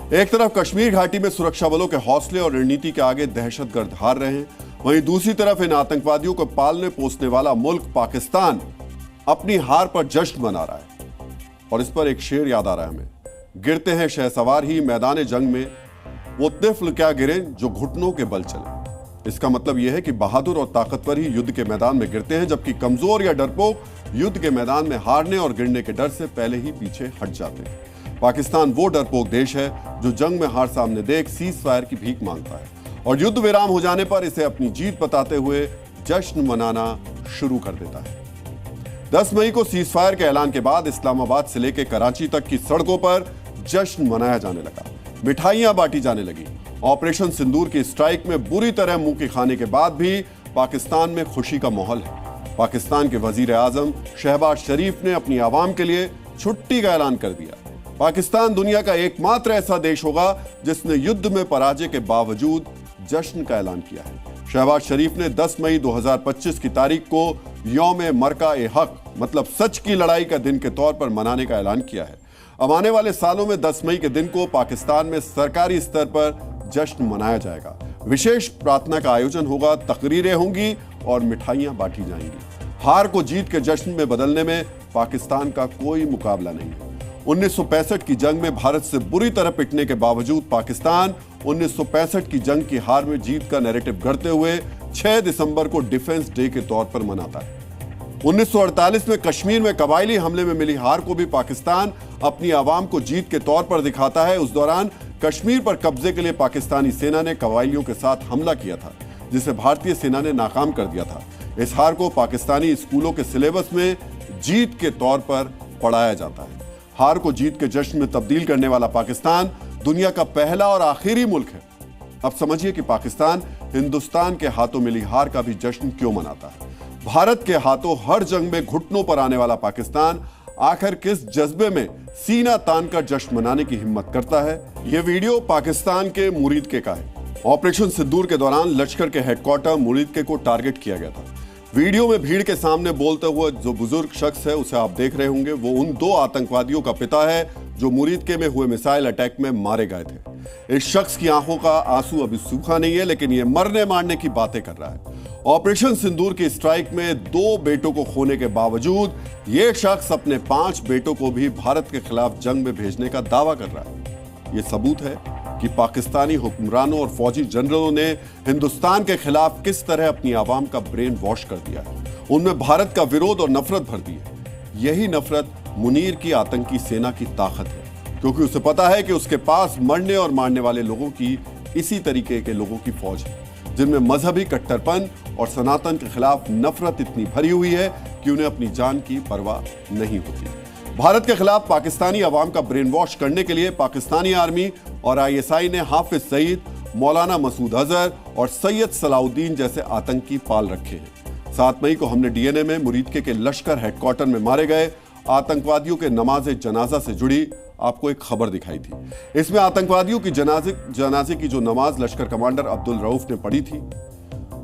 एक तरफ कश्मीर घाटी में सुरक्षा बलों के हौसले और रणनीति के आगे दहशतगर्द हार रहे हैं, वहीं दूसरी तरफ इन आतंकवादियों को पालने पोसने वाला मुल्क पाकिस्तान अपनी हार पर जश्न मना रहा है। और इस पर एक शेर याद आ रहा है हमें, गिरते हैं शहसवार ही मैदान जंग में, वो तिफ्ल क्या गिरे जो घुटनों के बल चले। इसका मतलब यह है कि बहादुर और ताकतवर ही युद्ध के मैदान में गिरते हैं, जबकि कमजोर या डरपोक युद्ध के मैदान में हारने और गिरने के डर से पहले ही पीछे हट जाते हैं। पाकिस्तान वो डरपोक देश है जो जंग में हार सामने देख सीज फायर की भीख मांगता है और युद्ध विराम हो जाने पर इसे अपनी जीत बताते हुए जश्न मनाना शुरू कर देता है। 10 मई को सीज फायर के ऐलान के बाद इस्लामाबाद से लेकर कराची तक की सड़कों पर जश्न मनाया जाने लगा, मिठाइयां बांटी जाने लगी। ऑपरेशन सिंदूर की स्ट्राइक में बुरी तरह मुंह की खाने के बाद भी पाकिस्तान में खुशी का माहौल है। पाकिस्तान के वजीर आजम शहबाज शरीफ ने अपनी आवाम के लिए छुट्टी का ऐलान कर दिया। पाकिस्तान दुनिया का एकमात्र ऐसा देश होगा जिसने युद्ध में पराजय के बावजूद जश्न का ऐलान किया है। शहबाज शरीफ ने 10 मई 2025 की तारीख को यौम मरका ए हक मतलब सच की लड़ाई का दिन के तौर पर मनाने का ऐलान किया है। अब आने वाले सालों में 10 मई के दिन को पाकिस्तान में सरकारी स्तर पर जश्न मनाया जाएगा। विशेष प्रार्थना का आयोजन होगा, तकरीरें होंगी और मिठाइयां बांटी जाएंगी। हार को जीत के जश्न में बदलने में पाकिस्तान का कोई मुकाबला नहीं है। 1965 की जंग में भारत से बुरी तरह पिटने के बावजूद पाकिस्तान 1965 की जंग की हार में जीत का नैरेटिव गढ़ते हुए 6 दिसंबर को डिफेंस डे के तौर पर मनाता है। 1948 में कश्मीर में कबायली हमले में मिली हार को भी पाकिस्तान अपनी आवाम को जीत के तौर पर दिखाता है। उस दौरान कश्मीर पर कब्जे के लिए पाकिस्तानी सेना ने कबायलियों के साथ हमला किया था, जिसे भारतीय सेना ने नाकाम कर दिया था। इस हार को पाकिस्तानी स्कूलों के सिलेबस में जीत के तौर पर पढ़ाया जाता है। हार को जीत के जश्न में तब्दील करने वाला पाकिस्तान दुनिया का पहला और आखिरी मुल्क है। अब समझिए कि पाकिस्तान हिंदुस्तान के हाथों मिली हार का भी जश्न क्यों मनाता है। भारत के हाथों हर जंग में घुटनों पर आने वाला पाकिस्तान आखिर किस जज्बे में सीना तान कर जश्न मनाने की हिम्मत करता है। यह वीडियो पाकिस्तान के मुरीदके का है। ऑपरेशन सिंदूर के दौरान लश्कर के हेडक्वार्टर मुरीदके को टारगेट किया गया था। वीडियो में भीड़ के सामने बोलते हुए जो बुजुर्ग शख्स है उसे आप देख रहे होंगे, वो उन 2 आतंकवादियों का पिता है जो मुरीदके में हुए मिसाइल अटैक में मारे गए थे। इस शख्स की आंखों का आंसू अभी सूखा नहीं है, लेकिन यह मरने मारने की बातें कर रहा है। ऑपरेशन सिंदूर की स्ट्राइक में 2 बेटों को खोने के बावजूद यह शख्स अपने 5 बेटों को भी भारत के खिलाफ जंग में भेजने का दावा कर रहा है। यह सबूत है कि पाकिस्तानी हुक्मरानों और फौजी जनरलों ने हिंदुस्तान के खिलाफ किस तरह अपनी आवाम का ब्रेन वॉश कर दिया है। उनमें भारत का विरोध और नफरत भर दी है। यही नफरत मुनीर की आतंकी सेना की ताकत है, क्योंकि उसे पता है कि उसके पास मरने और मारने वाले लोगों की इसी तरीके के लोगों की फौज है, जिनमें मजहबी कट्टरपन और सनातन के खिलाफ नफरत इतनी भरी हुई है कि उन्हें अपनी जान की परवाह नहीं होती। भारत के खिलाफ पाकिस्तानी अवाम का ब्रेन वॉश करने के लिए पाकिस्तानी आर्मी और ISI ने हाफिज सईद, मौलाना मसूद अजहर और सैयद सलाउद्दीन जैसे आतंकी पाल रखे हैं। 7 मई को हमने DNA में मुरीदके के लश्कर हेडक्वार्टर में मारे गए आतंकवादियों के नमाज जनाजा से जुड़ी आपको एक खबर दिखाई थी। इसमें आतंकवादियों की जनाजे की जो नमाज लश्कर कमांडर अब्दुल रऊफ ने पढ़ी थी।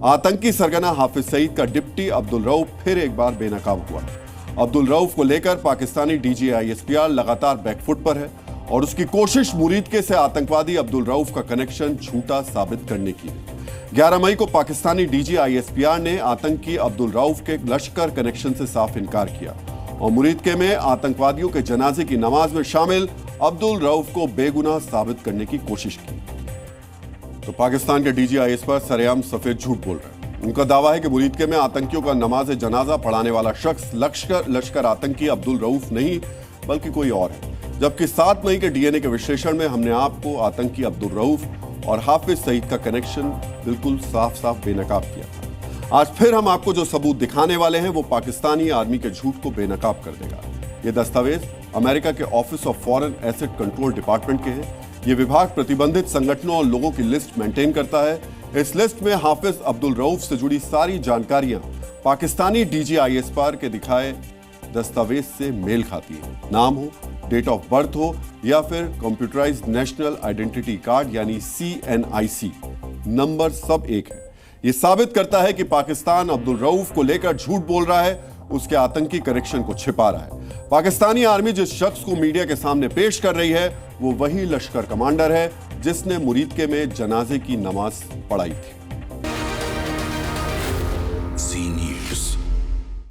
आतंकी सरगना हाफिज सईद का डिप्टी अब्दुल रऊफ फिर एक बार बेनकाब हुआ। अब्दुल रऊफ को लेकर पाकिस्तानी DG ISPR लगातार बैकफुट पर है और उसकी कोशिश मुरीदके से आतंकवादी अब्दुल रऊफ का कनेक्शन झूठा साबित करने की है। 11 मई को पाकिस्तानी DG ISPR ने आतंकी अब्दुल रऊफ के लश्कर कनेक्शन से साफ इनकार किया और मुरीदके में आतंकवादियों के जनाजे की नमाज में शामिल अब्दुल रऊफ को बेगुनाह साबित करने की कोशिश की। तो पाकिस्तान के DG ISPR सरेआम सफेद झूठ बोल रहे हैं। उनका दावा है कि मुरीदके में आतंकियों का नमाज जनाजा पढ़ाने वाला शख्स लश्कर आतंकी अब्दुल रऊफ नहीं बल्कि कोई और है, जबकि 7 मई के DNA के विश्लेषण में हमने आपको आतंकी अब्दुल रऊफ और हाफिज सईद का कनेक्शन बिल्कुल साफ साफ बेनकाब किया था। आज फिर हम आपको जो सबूत दिखाने वाले हैं वो पाकिस्तानी आर्मी के झूठ को बेनकाब कर देगा। ये दस्तावेज अमेरिका के office of foreign asset control department के हैं। ये विभाग प्रतिबंधित संगठनों और लोगों की लिस्ट मेंटेन करता है। इस लिस्ट में हाफिज अब्दुल रऊफ से जुड़ी सारी जानकारियां पाकिस्तानी DG ISPR के दिखाए दस्तावेज से मेल खाती है। नाम हो, डेट ऑफ बर्थ हो या फिर कंप्यूटराइज्ड नेशनल आइडेंटिटी कार्ड यानी CNIC नंबर सब एक है। यह साबित करता है कि पाकिस्तान अब्दुल रऊफ को लेकर झूठ बोल रहा है, उसके आतंकी कनेक्शन को छिपा रहा है। पाकिस्तानी आर्मी जिस शख्स को मीडिया के सामने पेश कर रही है वो वही लश्कर कमांडर है जिसने मुरीदके में जनाजे की नमाज पढ़ाई थी।